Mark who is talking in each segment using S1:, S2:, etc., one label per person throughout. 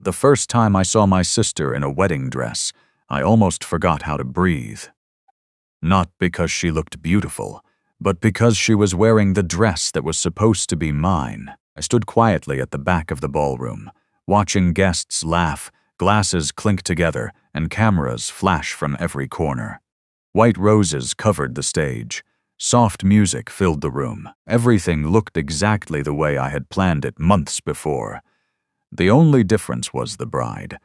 S1: The first time I saw my sister in a wedding dress, I almost forgot how to breathe. Not because she looked beautiful, but because she was wearing the dress that was supposed to be mine. I stood quietly at the back of the ballroom, watching guests laugh, glasses clink together, and cameras flash from every corner. White roses covered the stage. Soft music filled the room. Everything looked exactly the way I had planned it months before. The only difference was the bride.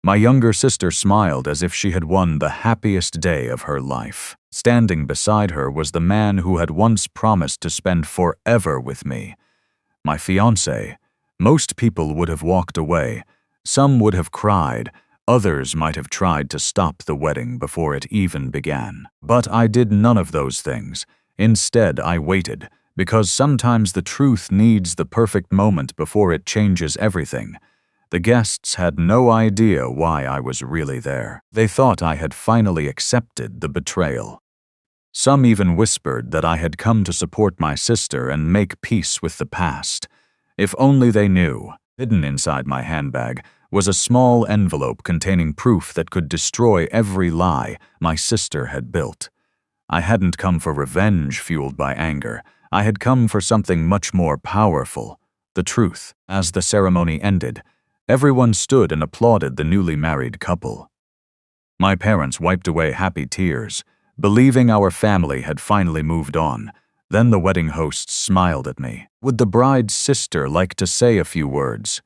S1: My younger sister smiled as if she had won the happiest day of her life. Standing beside her was the man who had once promised to spend forever with me. My fiancé. Most people would have walked away. Some would have cried. Others might have tried to stop the wedding before it even began. But I did none of those things. Instead, I waited, because sometimes the truth needs the perfect moment before it changes everything. The guests had no idea why I was really there. They thought I had finally accepted the betrayal. Some even whispered that I had come to support my sister and make peace with the past. If only they knew. Hidden inside my handbag was a small envelope containing proof that could destroy every lie my sister had built. I hadn't come for revenge fueled by anger. I had come for something much more powerful, the truth. As the ceremony ended, everyone stood and applauded the newly married couple. My parents wiped away happy tears, believing our family had finally moved on. Then the wedding hosts smiled at me. Would the bride's sister like to say a few words?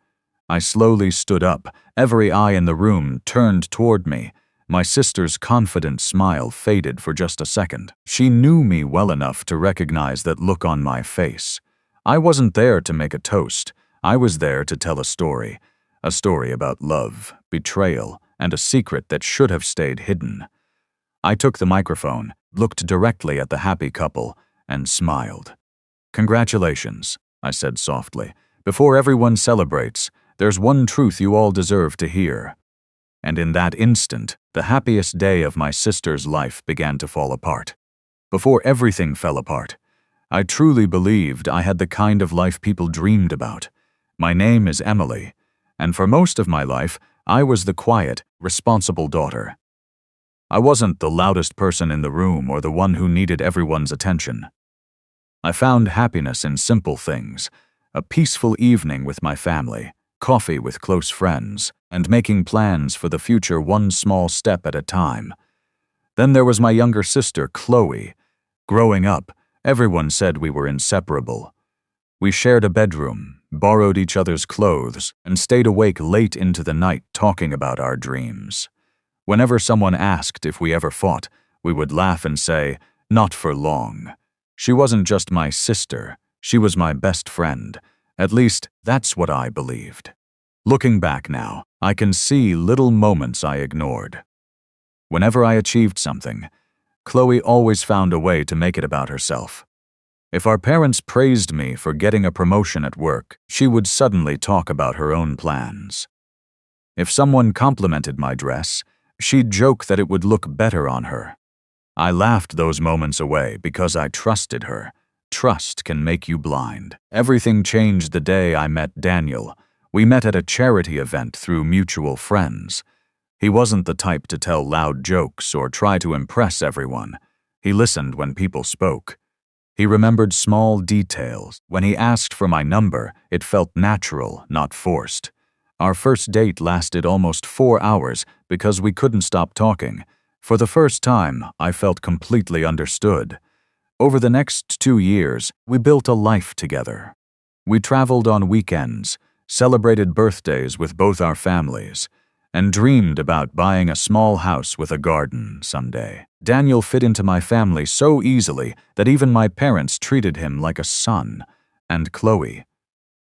S1: I slowly stood up. Every eye in the room turned toward me. My sister's confident smile faded for just a second. She knew me well enough to recognize that look on my face. I wasn't there to make a toast. I was there to tell a story. A story about love, betrayal, and a secret that should have stayed hidden. I took the microphone, looked directly at the happy couple, and smiled. "Congratulations," I said softly. "Before everyone celebrates, there's one truth you all deserve to hear." And in that instant, the happiest day of my sister's life began to fall apart. Before everything fell apart, I truly believed I had the kind of life people dreamed about. My name is Emily, and for most of my life, I was the quiet, responsible daughter. I wasn't the loudest person in the room or the one who needed everyone's attention. I found happiness in simple things: a peaceful evening with my family, coffee with close friends, and making plans for the future one small step at a time. Then there was my younger sister, Chloe. Growing up, everyone said we were inseparable. We shared a bedroom, borrowed each other's clothes, and stayed awake late into the night talking about our dreams. Whenever someone asked if we ever fought, we would laugh and say, "Not for long." She wasn't just my sister, she was my best friend. At least, that's what I believed. Looking back now, I can see little moments I ignored. Whenever I achieved something, Chloe always found a way to make it about herself. If our parents praised me for getting a promotion at work, she would suddenly talk about her own plans. If someone complimented my dress, she'd joke that it would look better on her. I laughed those moments away because I trusted her. Trust can make you blind. Everything changed the day I met Daniel. We met at a charity event through mutual friends. He wasn't the type to tell loud jokes or try to impress everyone. He listened when people spoke. He remembered small details. When he asked for my number, it felt natural, not forced. Our first date lasted almost 4 hours because we couldn't stop talking. For the first time, I felt completely understood. Over the next 2 years, we built a life together. We traveled on weekends, celebrated birthdays with both our families, and dreamed about buying a small house with a garden someday. Daniel fit into my family so easily that even my parents treated him like a son. And Chloe.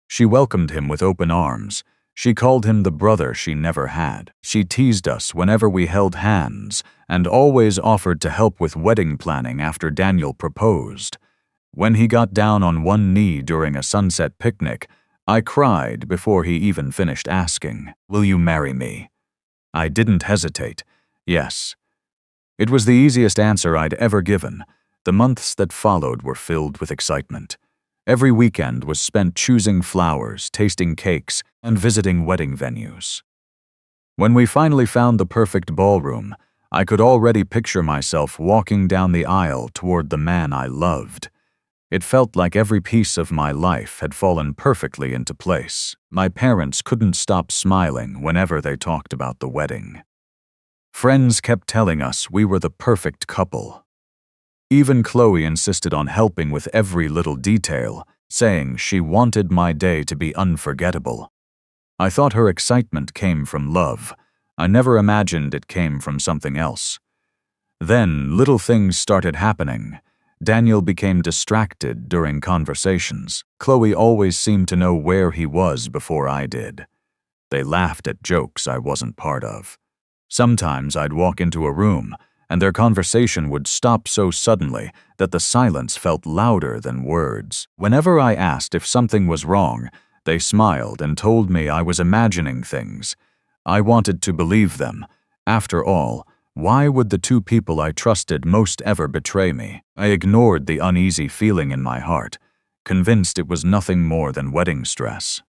S1: She welcomed him with open arms. She called him the brother she never had. She teased us whenever we held hands and always offered to help with wedding planning after Daniel proposed. When he got down on one knee during a sunset picnic, I cried before he even finished asking, "Will you marry me?" I didn't hesitate. Yes. It was the easiest answer I'd ever given. The months that followed were filled with excitement. Every weekend was spent choosing flowers, tasting cakes, and visiting wedding venues. When we finally found the perfect ballroom, I could already picture myself walking down the aisle toward the man I loved. It felt like every piece of my life had fallen perfectly into place. My parents couldn't stop smiling whenever they talked about the wedding. Friends kept telling us we were the perfect couple. Even Chloe insisted on helping with every little detail, saying she wanted my day to be unforgettable. I thought her excitement came from love. I never imagined it came from something else. Then, little things started happening. Daniel became distracted during conversations. Chloe always seemed to know where he was before I did. They laughed at jokes I wasn't part of. Sometimes I'd walk into a room, and their conversation would stop so suddenly that the silence felt louder than words. Whenever I asked if something was wrong, they smiled and told me I was imagining things. I wanted to believe them. After all, why would the two people I trusted most ever betray me? I ignored the uneasy feeling in my heart, convinced it was nothing more than wedding stress.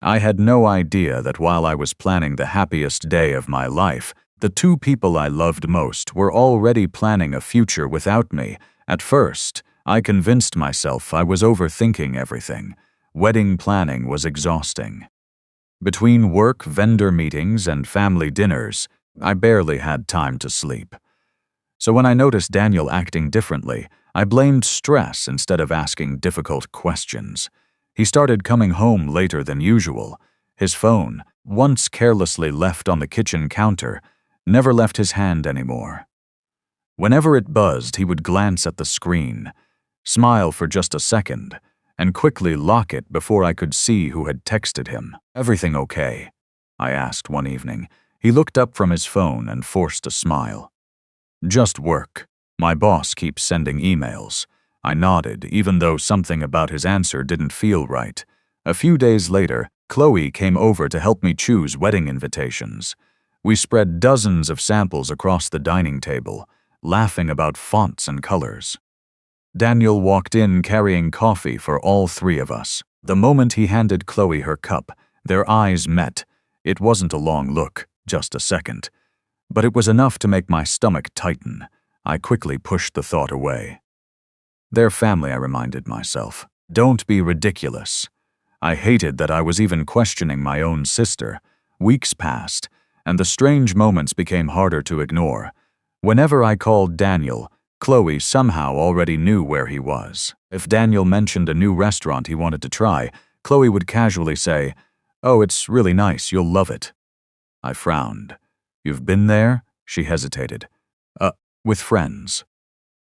S1: I had no idea that while I was planning the happiest day of my life, the two people I loved most were already planning a future without me. At first, I convinced myself I was overthinking everything. Wedding planning was exhausting. Between work, vendor meetings, and family dinners, I barely had time to sleep. So when I noticed Daniel acting differently, I blamed stress instead of asking difficult questions. He started coming home later than usual. His phone, once carelessly left on the kitchen counter, never left his hand anymore. Whenever it buzzed, he would glance at the screen, smile for just a second, and quickly lock it before I could see who had texted him. "Everything okay?" I asked one evening. He looked up from his phone and forced a smile. "Just work. My boss keeps sending emails." I nodded, even though something about his answer didn't feel right. A few days later, Chloe came over to help me choose wedding invitations. We spread dozens of samples across the dining table, laughing about fonts and colors. Daniel walked in carrying coffee for all three of us. The moment he handed Chloe her cup, their eyes met. It wasn't a long look, just a second. But it was enough to make my stomach tighten. I quickly pushed the thought away. "Their family," I reminded myself. "Don't be ridiculous." I hated that I was even questioning my own sister. Weeks passed, and the strange moments became harder to ignore. Whenever I called Daniel, Chloe somehow already knew where he was. If Daniel mentioned a new restaurant he wanted to try, Chloe would casually say, "Oh, it's really nice, you'll love it." I frowned. "You've been there?" She hesitated. With friends."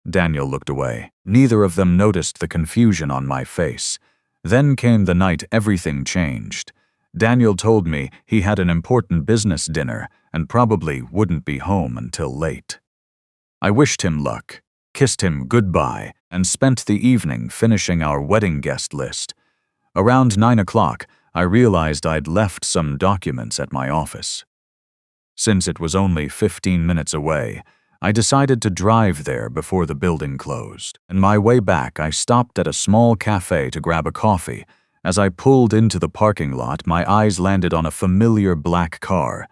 S1: Daniel looked away. Neither of them noticed the confusion on my face. Then came the night everything changed. Daniel told me he had an important business dinner and probably wouldn't be home until late. I wished him luck, kissed him goodbye, and spent the evening finishing our wedding guest list. Around 9 o'clock, I realized I'd left some documents at my office. Since it was only 15 minutes away, I decided to drive there before the building closed. On my way back, I stopped at a small cafe to grab a coffee. As I pulled into the parking lot, my eyes landed on a familiar black car.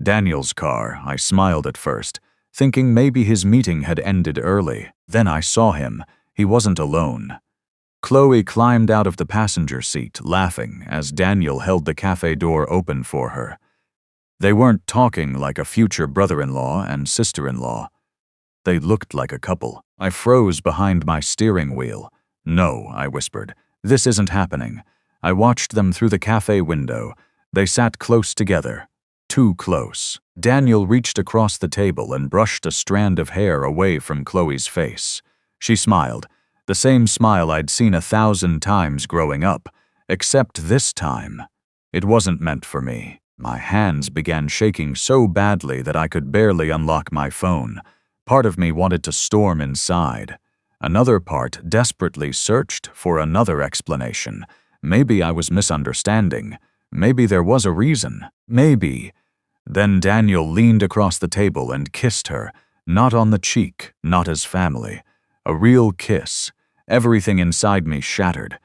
S1: Daniel's car. I smiled at first, thinking maybe his meeting had ended early. Then I saw him. He wasn't alone. Chloe climbed out of the passenger seat, laughing, as Daniel held the cafe door open for her. They weren't talking like a future brother-in-law and sister-in-law. They looked like a couple. I froze behind my steering wheel. "No," I whispered. "This isn't happening." I watched them through the cafe window. They sat close together. Too close. Daniel reached across the table and brushed a strand of hair away from Chloe's face. She smiled, the same smile I'd seen 1,000 times growing up, except this time, it wasn't meant for me. My hands began shaking so badly that I could barely unlock my phone. Part of me wanted to storm inside. Another part desperately searched for another explanation. Maybe I was misunderstanding. Maybe there was a reason. Maybe. Then Daniel leaned across the table and kissed her, not on the cheek, not as family. A real kiss. Everything inside me shattered.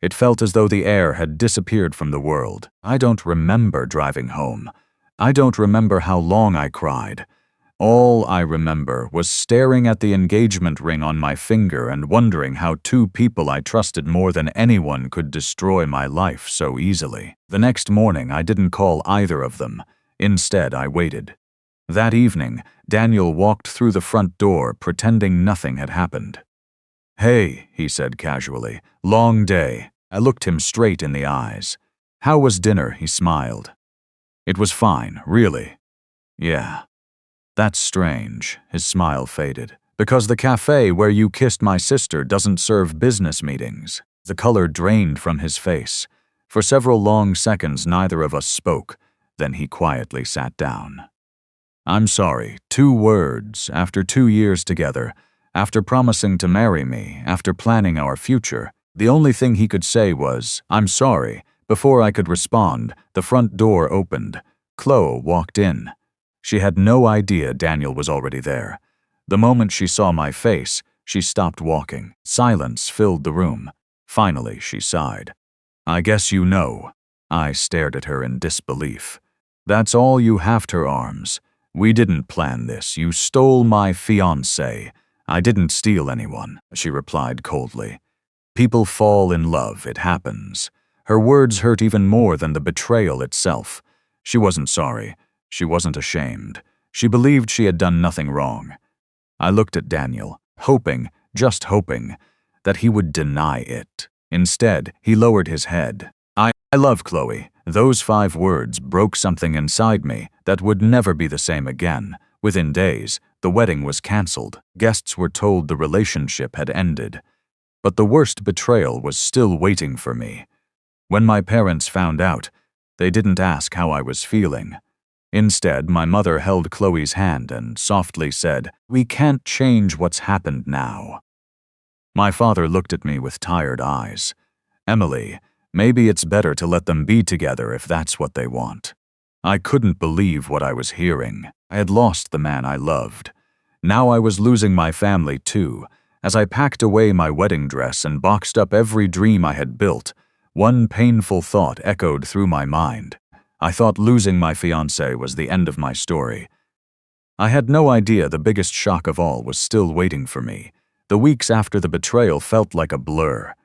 S1: It felt as though the air had disappeared from the world. I don't remember driving home. I don't remember how long I cried. All I remember was staring at the engagement ring on my finger and wondering how two people I trusted more than anyone could destroy my life so easily. The next morning, I didn't call either of them. Instead, I waited. That evening, Daniel walked through the front door, pretending nothing had happened. "Hey," he said casually, "long day." I looked him straight in the eyes. "How was dinner?" He smiled. "It was fine, really." "Yeah." "That's strange." His smile faded. "Because the cafe where you kissed my sister doesn't serve business meetings." The color drained from his face. For several long seconds, neither of us spoke. Then he quietly sat down. "I'm sorry." 2 words, after 2 years together, after promising to marry me, after planning our future. The only thing he could say was, "I'm sorry." Before I could respond, the front door opened. Chloe walked in. She had no idea Daniel was already there. The moment she saw my face, she stopped walking. Silence filled the room. Finally, she sighed. "I guess you know." I stared at her in disbelief. "That's all you have." Her arms. "We didn't plan this. You stole my fiancé." "I didn't steal anyone," she replied coldly. "People fall in love. It happens." Her words hurt even more than the betrayal itself. She wasn't sorry. She wasn't ashamed. She believed she had done nothing wrong. I looked at Daniel, hoping, just hoping, that he would deny it. Instead, he lowered his head. I love Chloe." Those 5 words broke something inside me that would never be the same again. Within days, the wedding was canceled. Guests were told the relationship had ended. But the worst betrayal was still waiting for me. When my parents found out, they didn't ask how I was feeling. Instead, my mother held Chloe's hand and softly said, "We can't change what's happened now." My father looked at me with tired eyes. "Emily, maybe it's better to let them be together if that's what they want." I couldn't believe what I was hearing. I had lost the man I loved. Now I was losing my family too. As I packed away my wedding dress and boxed up every dream I had built, one painful thought echoed through my mind. I thought losing my fiancé was the end of my story. I had no idea the biggest shock of all was still waiting for me. The weeks after the betrayal felt like a blur.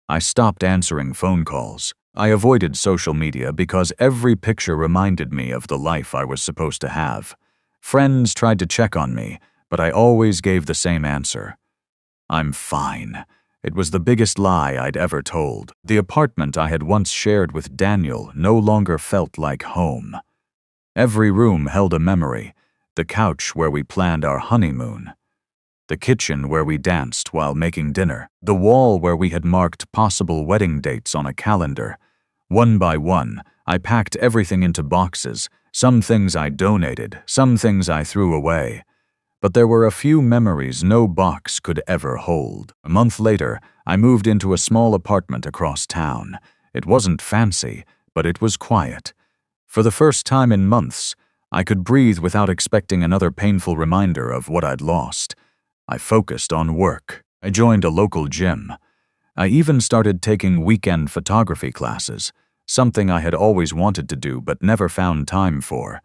S1: I stopped answering phone calls. I avoided social media because every picture reminded me of the life I was supposed to have. Friends tried to check on me, but I always gave the same answer. "I'm fine." It was the biggest lie I'd ever told. The apartment I had once shared with Daniel no longer felt like home. Every room held a memory. The couch where we planned our honeymoon. The kitchen where we danced while making dinner. The wall where we had marked possible wedding dates on a calendar. One by one, I packed everything into boxes. Some things I donated, some things I threw away. But there were a few memories no box could ever hold. A month later, I moved into a small apartment across town. It wasn't fancy, but it was quiet. For the first time in months, I could breathe without expecting another painful reminder of what I'd lost. I focused on work. I joined a local gym. I even started taking weekend photography classes, something I had always wanted to do but never found time for.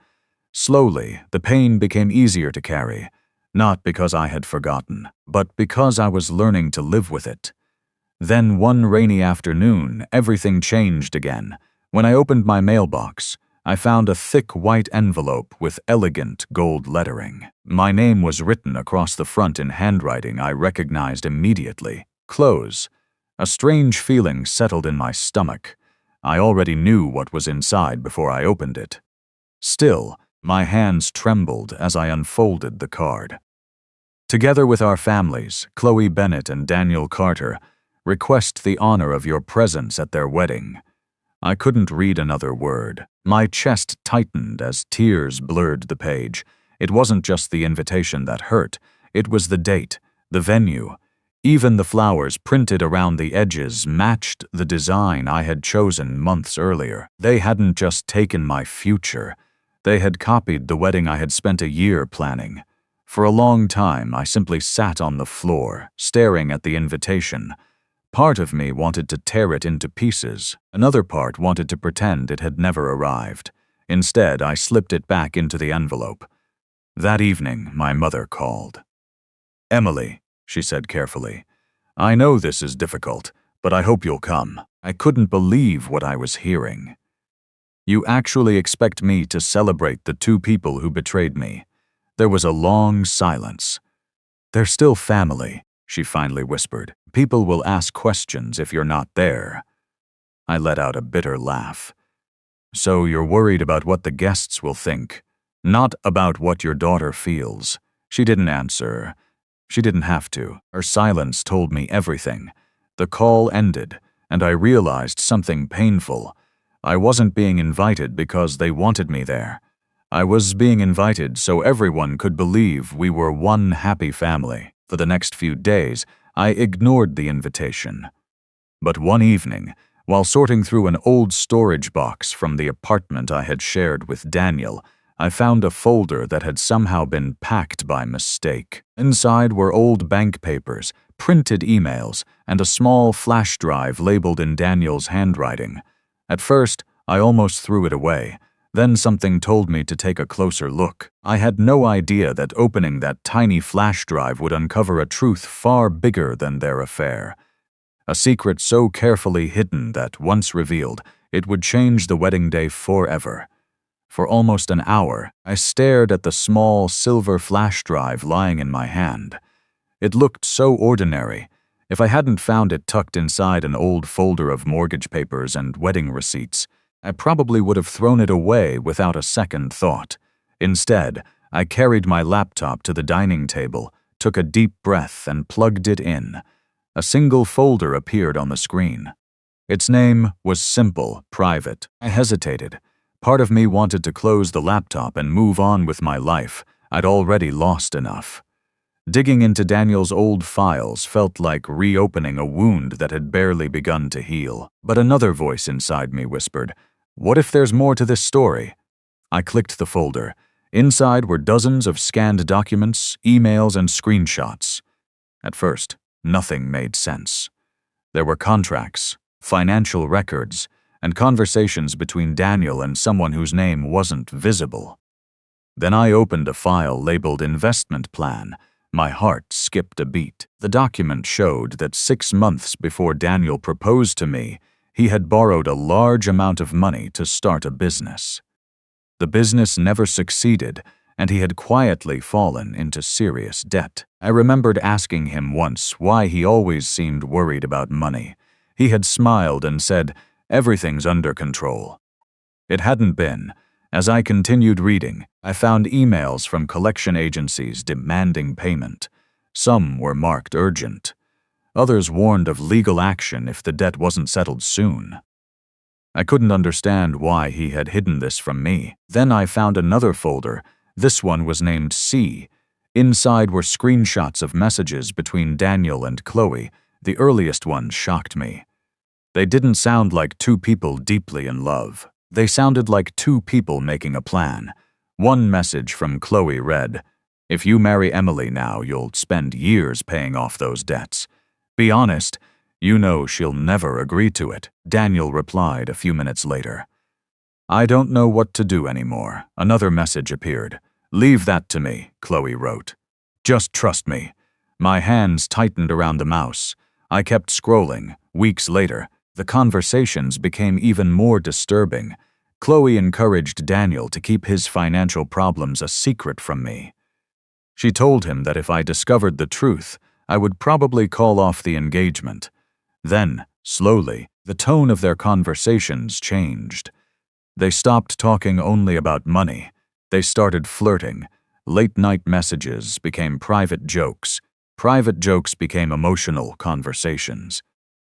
S1: Slowly, the pain became easier to carry. Not because I had forgotten, but because I was learning to live with it. Then one rainy afternoon, everything changed again. When I opened my mailbox, I found a thick white envelope with elegant gold lettering. My name was written across the front in handwriting I recognized immediately. Close. A strange feeling settled in my stomach. I already knew what was inside before I opened it. Still, my hands trembled as I unfolded the card. "Together with our families, Chloe Bennett and Daniel Carter, request the honor of your presence at their wedding." I couldn't read another word. My chest tightened as tears blurred the page. It wasn't just the invitation that hurt. It was the date, the venue. Even the flowers printed around the edges matched the design I had chosen months earlier. They hadn't just taken my future. They had copied the wedding I had spent a year planning. For a long time, I simply sat on the floor, staring at the invitation. Part of me wanted to tear it into pieces. Another part wanted to pretend it had never arrived. Instead, I slipped it back into the envelope. That evening, my mother called. "Emily," she said carefully, "I know this is difficult, but I hope you'll come." I couldn't believe what I was hearing. "You actually expect me to celebrate the two people who betrayed me?" There was a long silence. "They're still family," she finally whispered. "People will ask questions if you're not there." I let out a bitter laugh. "So you're worried about what the guests will think, not about what your daughter feels." She didn't answer. She didn't have to. Her silence told me everything. The call ended, and I realized something painful. I wasn't being invited because they wanted me there. I was being invited so everyone could believe we were one happy family. For the next few days, I ignored the invitation. But one evening, while sorting through an old storage box from the apartment I had shared with Daniel, I found a folder that had somehow been packed by mistake. Inside were old bank papers, printed emails, and a small flash drive labeled in Daniel's handwriting. At first, I almost threw it away. Then something told me to take a closer look. I had no idea that opening that tiny flash drive would uncover a truth far bigger than their affair. A secret so carefully hidden that, once revealed, it would change the wedding day forever. For almost an hour, I stared at the small silver flash drive lying in my hand. It looked so ordinary. If I hadn't found it tucked inside an old folder of mortgage papers and wedding receipts, I probably would have thrown it away without a second thought. Instead, I carried my laptop to the dining table, took a deep breath, and plugged it in. A single folder appeared on the screen. Its name was simple, private. I hesitated. Part of me wanted to close the laptop and move on with my life. I'd already lost enough. Digging into Daniel's old files felt like reopening a wound that had barely begun to heal. But another voice inside me whispered, "What if there's more to this story?" I clicked the folder. Inside were dozens of scanned documents, emails, and screenshots. At first, nothing made sense. There were contracts, financial records, and conversations between Daniel and someone whose name wasn't visible. Then I opened a file labeled Investment Plan. My heart skipped a beat. The document showed that 6 months before Daniel proposed to me, he had borrowed a large amount of money to start a business. The business never succeeded, and he had quietly fallen into serious debt. I remembered asking him once why he always seemed worried about money. He had smiled and said, "Everything's under control." It hadn't been. As I continued reading, I found emails from collection agencies demanding payment. Some were marked urgent. Others warned of legal action if the debt wasn't settled soon. I couldn't understand why he had hidden this from me. Then I found another folder. This one was named C. Inside were screenshots of messages between Daniel and Chloe. The earliest ones shocked me. They didn't sound like two people deeply in love. They sounded like two people making a plan. One message from Chloe read, "If you marry Emily now, you'll spend years paying off those debts. Be honest, you know she'll never agree to it." Daniel replied a few minutes later. "I don't know what to do anymore." Another message appeared. "Leave that to me," Chloe wrote. "Just trust me." My hands tightened around the mouse. I kept scrolling. Weeks later, the conversations became even more disturbing. Chloe encouraged Daniel to keep his financial problems a secret from me. She told him that if I discovered the truth, I would probably call off the engagement. Then, slowly, the tone of their conversations changed. They stopped talking only about money. They started flirting. Late-night messages became private jokes. Private jokes became emotional conversations.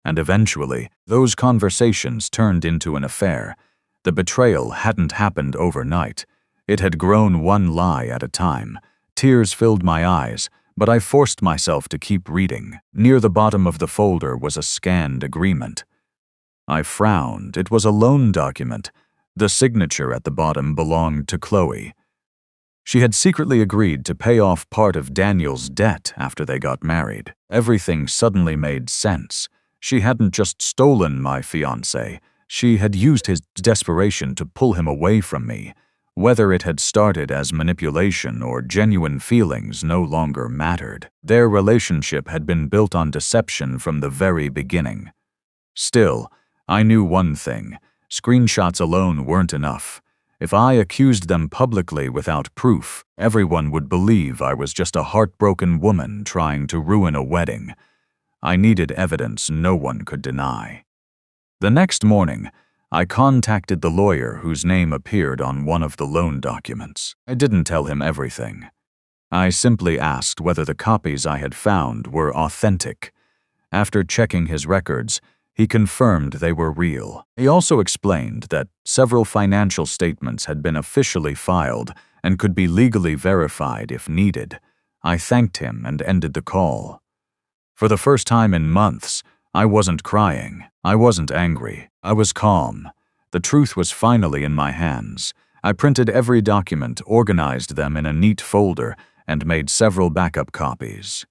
S1: And eventually, those conversations turned into an affair. The betrayal hadn't happened overnight. It had grown one lie at a time. Tears filled my eyes, but I forced myself to keep reading. Near the bottom of the folder was a scanned agreement. I frowned. It was a loan document. The signature at the bottom belonged to Chloe. She had secretly agreed to pay off part of Daniel's debt after they got married. Everything suddenly made sense. She hadn't just stolen my fiancé, she had used his desperation to pull him away from me. Whether it had started as manipulation or genuine feelings no longer mattered. Their relationship had been built on deception from the very beginning. Still, I knew one thing: screenshots alone weren't enough. If I accused them publicly without proof, everyone would believe I was just a heartbroken woman trying to ruin a wedding. I needed evidence no one could deny. The next morning, I contacted the lawyer whose name appeared on one of the loan documents. I didn't tell him everything. I simply asked whether the copies I had found were authentic. After checking his records, he confirmed they were real. He also explained that several financial statements had been officially filed and could be legally verified if needed. I thanked him and ended the call. For the first time in months, I wasn't crying. I wasn't angry. I was calm. The truth was finally in my hands. I printed every document, organized them in a neat folder, and made several backup copies.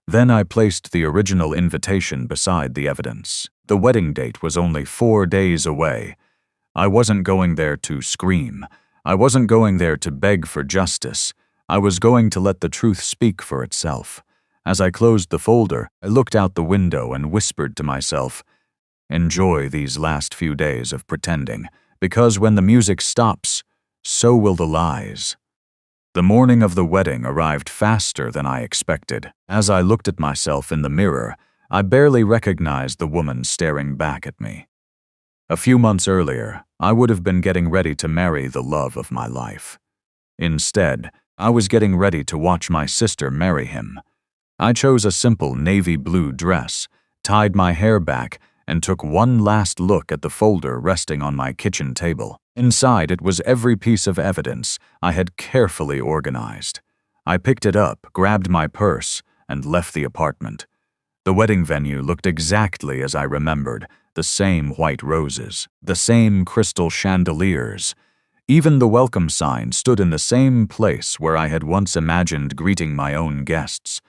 S1: Then I placed the original invitation beside the evidence. The wedding date was only 4 days away. I wasn't going there to scream. I wasn't going there to beg for justice. I was going to let the truth speak for itself. As I closed the folder, I looked out the window and whispered to myself, "Enjoy these last few days of pretending, because when the music stops, so will the lies." The morning of the wedding arrived faster than I expected. As I looked at myself in the mirror, I barely recognized the woman staring back at me. A few months earlier, I would have been getting ready to marry the love of my life. Instead, I was getting ready to watch my sister marry him. I chose a simple navy blue dress, tied my hair back, and took one last look at the folder resting on my kitchen table. Inside it was every piece of evidence I had carefully organized. I picked it up, grabbed my purse, and left the apartment. The wedding venue looked exactly as I remembered: the same white roses, the same crystal chandeliers. Even the welcome sign stood in the same place where I had once imagined greeting my own guests.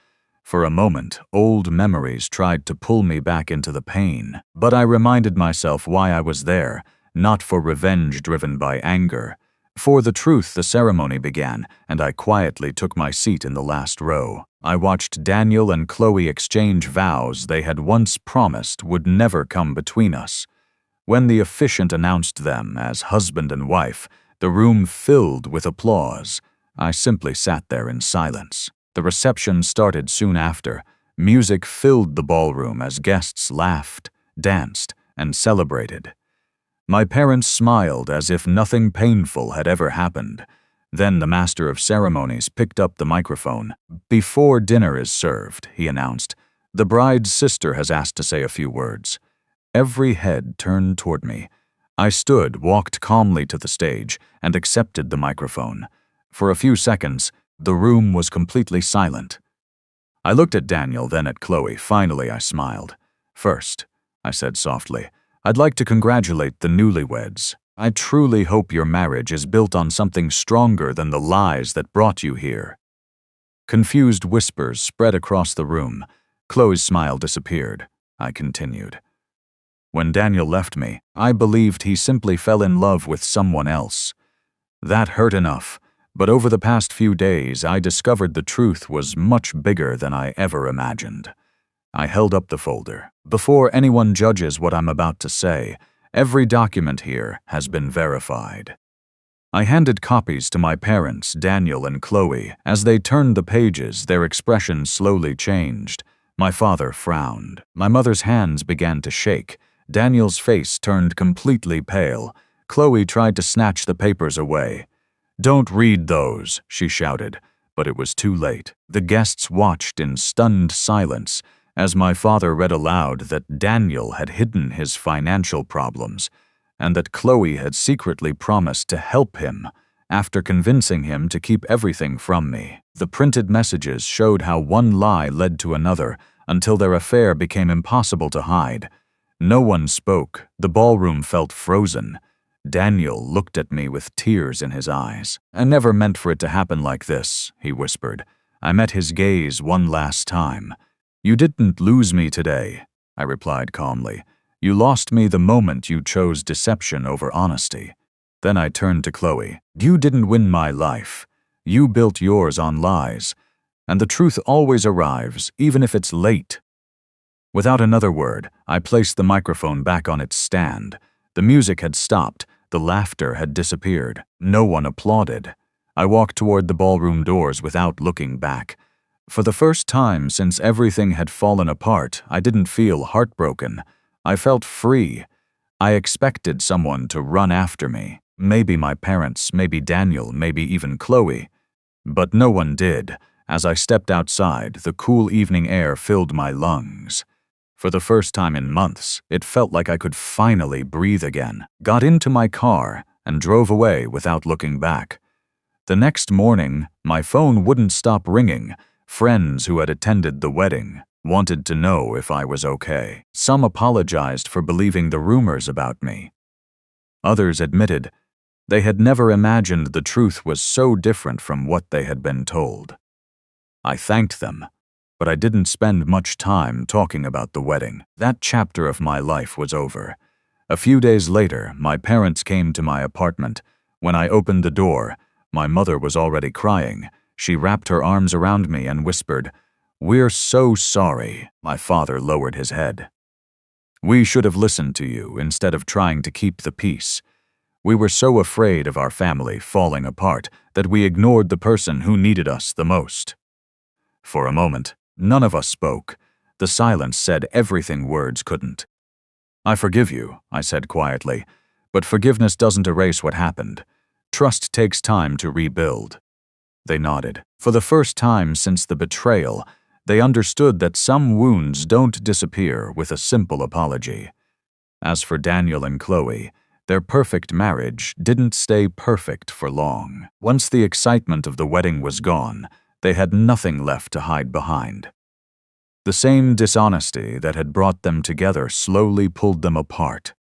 S1: For a moment, old memories tried to pull me back into the pain, but I reminded myself why I was there, not for revenge driven by anger. For the truth, the ceremony began, and I quietly took my seat in the last row. I watched Daniel and Chloe exchange vows they had once promised would never come between us. When the officiant announced them as husband and wife, the room filled with applause. I simply sat there in silence. The reception started soon after. Music filled the ballroom as guests laughed, danced, and celebrated. My parents smiled as if nothing painful had ever happened. Then the master of ceremonies picked up the microphone. "Before dinner is served," he announced, "the bride's sister has asked to say a few words." Every head turned toward me. I stood, walked calmly to the stage, and accepted the microphone. For a few seconds, the room was completely silent. I looked at Daniel, then at Chloe. Finally, I smiled. "First," I said softly, "I'd like to congratulate the newlyweds. I truly hope your marriage is built on something stronger than the lies that brought you here." Confused whispers spread across the room. Chloe's smile disappeared. I continued. "When Daniel left me, I believed he simply fell in love with someone else. That hurt enough. But over the past few days, I discovered the truth was much bigger than I ever imagined." I held up the folder. "Before anyone judges what I'm about to say, every document here has been verified." I handed copies to my parents, Daniel and Chloe. As they turned the pages, their expressions slowly changed. My father frowned. My mother's hands began to shake. Daniel's face turned completely pale. Chloe tried to snatch the papers away. "Don't read those," she shouted, but it was too late. The guests watched in stunned silence as my father read aloud that Daniel had hidden his financial problems and that Chloe had secretly promised to help him after convincing him to keep everything from me. The printed messages showed how one lie led to another until their affair became impossible to hide. No one spoke. The ballroom felt frozen. Daniel looked at me with tears in his eyes. "I never meant for it to happen like this," he whispered. I met his gaze one last time. "You didn't lose me today," I replied calmly. "You lost me the moment you chose deception over honesty." Then I turned to Chloe. "You didn't win my life. You built yours on lies. And the truth always arrives, even if it's late." Without another word, I placed the microphone back on its stand. The music had stopped. The laughter had disappeared. No one applauded. I walked toward the ballroom doors without looking back. For the first time since everything had fallen apart, I didn't feel heartbroken. I felt free. I expected someone to run after me. Maybe my parents, maybe Daniel, maybe even Chloe. But no one did. As I stepped outside, the cool evening air filled my lungs. For the first time in months, it felt like I could finally breathe again. Got into my car and drove away without looking back. The next morning, my phone wouldn't stop ringing. Friends who had attended the wedding wanted to know if I was okay. Some apologized for believing the rumors about me. Others admitted they had never imagined the truth was so different from what they had been told. I thanked them, but I didn't spend much time talking about the wedding. That chapter of my life was over. A few days later, my parents came to my apartment. When I opened the door, my mother was already crying. She wrapped her arms around me and whispered, "We're so sorry." My father lowered his head. "We should have listened to you instead of trying to keep the peace. We were so afraid of our family falling apart that we ignored the person who needed us the most." For a moment, none of us spoke. The silence said everything words couldn't. "I forgive you," I said quietly, "but forgiveness doesn't erase what happened. Trust takes time to rebuild." They nodded. For the first time since the betrayal, they understood that some wounds don't disappear with a simple apology. As for Daniel and Chloe, their perfect marriage didn't stay perfect for long. Once the excitement of the wedding was gone, they had nothing left to hide behind. The same dishonesty that had brought them together slowly pulled them apart.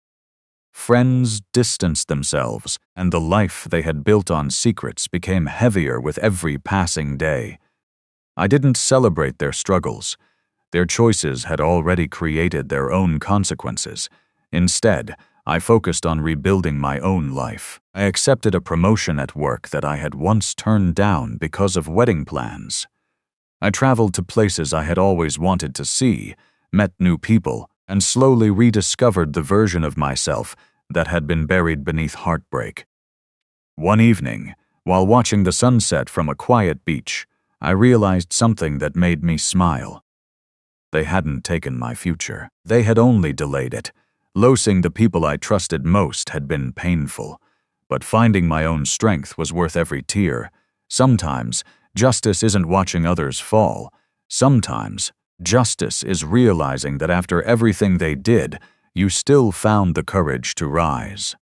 S1: Friends distanced themselves, and the life they had built on secrets became heavier with every passing day. I didn't celebrate their struggles. Their choices had already created their own consequences. Instead, I focused on rebuilding my own life. I accepted a promotion at work that I had once turned down because of wedding plans. I traveled to places I had always wanted to see, met new people, and slowly rediscovered the version of myself that had been buried beneath heartbreak. One evening, while watching the sunset from a quiet beach, I realized something that made me smile. They hadn't taken my future. They had only delayed it. Losing the people I trusted most had been painful, but finding my own strength was worth every tear. Sometimes, justice isn't watching others fall. Sometimes, justice is realizing that after everything they did, you still found the courage to rise.